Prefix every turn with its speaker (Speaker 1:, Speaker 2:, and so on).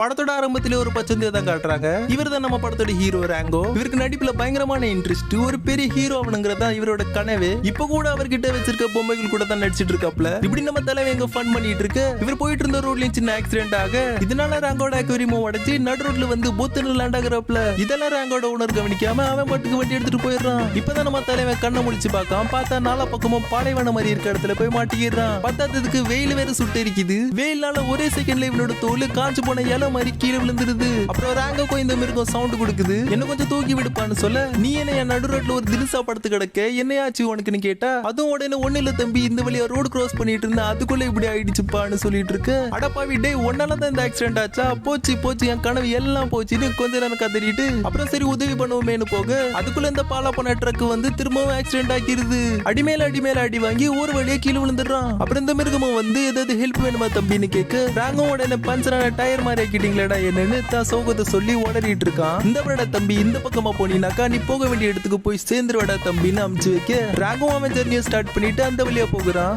Speaker 1: படத்தோட ஆரம்பத்திலே ஒரு பச்சந்தியை தான் காட்டுறாங்க. இவர் தான் நம்ம படத்தோட ஹீரோ ராங்கோ. இவருக்கு நடிப்புல பயங்கரமான இன்ட்ரெஸ்ட். ஒரு பெரிய ஹீரோ ஆகணுங்கிறதா இவரோட கனவு. இப்ப கூட அவர்கிட்ட வச்சிருக்க பொம்மைகள் கூட தான் நடிச்சிட்டு இருக்காப்ல. இப்படி நம்ம தலைவன் எங்க ஃபன் பண்ணிட்டு இருக்கு. இவர் போயிட்டு இருந்த ரோட்லயும் சின்ன ஆக்சிடென்ட் ஆக இதனால ராங்கோட அக்வேரியம் உடைச்சு நடு ரோட்ல வந்து போத்துல லேண்ட் ஆகுறாப்ல. இதெல்லாம் ராங்கோட ஓனர் கவனிக்காம அவன் மட்டுக்கு வண்டி எடுத்துட்டு போயிடுறான். இப்பதான் நம்ம தலைவன் கண்ணை முடிச்சு பார்க்காம பார்த்தா நாலா பக்கமும் பாலைவன மாதிரி இருக்க இடத்துல போய் மாட்டிக்கிறான். பத்தாததுக்கு வெயில் வேற சுட்டு இருக்குது. வெயிலால ஒரே செகண்ட்ல இவனோட தோல் காஞ்சு போன இலை மாதிரி கீழே விழுந்துருது. அப்புறம் ராங்கோ இந்த மிருகம் சவுண்ட் கொடுக்குது. என்ன கொஞ்சம் தூக்கி விடுப்பான்னு சொல்ல, நீ என்ன என் நடு ரோட்ல ஒரு தினுசா படுத்து கிடக்க, என்னையாச்சு உனக்குன்னு கேட்டா, அதுவும் உடனே ஒண்ணு இல்ல தம்பி, இந்த வழியா ரோடு கிராஸ் பண்ணிட்டு இருந்தா அதுக்குள்ள இப்படி ஆயிடுச்சுப்பான்னு சொல்லிட்டு இருக்கு. அடப்பாவி டே, ஒன்னாலதான் இந்த ஆக்சிடென்ட் ஆச்சா, போச்சு போச்சு என் கனவு எல்லாம் போச்சுன்னு கொஞ்ச நேரம் கதறிட்டு அப்புறம் சரி உதவி பண்ணுவோமேனு போக அதுக்குள்ள இந்த பாலா போன ட்ரக் வந்து திரும்பவும் ஆக்சிடென்ட் ஆக்கிருது. அடிமேல அடி வாங்கி ஒரு வழியா கீழே விழுந்துடுறான். அப்புறம் இந்த மிருகமும் வந்து ஏதாவது ஹெல்ப் வேணுமா தம்பின்னு கேட்க, ராங்கும் உடனே பஞ்சரான டயர் மாதிரி ஆக்கிட்டீங்களா என்னன்னு தான் சோகத்தை சொல்லி உடறிட்டு இருக்கான். இந்த விட தம்பி இந்த பக்கமா போனீனாக்கா நீ போக வேண்டிய இடத்துக்கு போய் சேர்ந்துருவடா தம்பின்னு அமுச்சு வைக்க ராகவும் அவன் ஜெர்னியை ஸ்டார்ட் பண்ணிட்டு அந்த வழியா போகிறான்.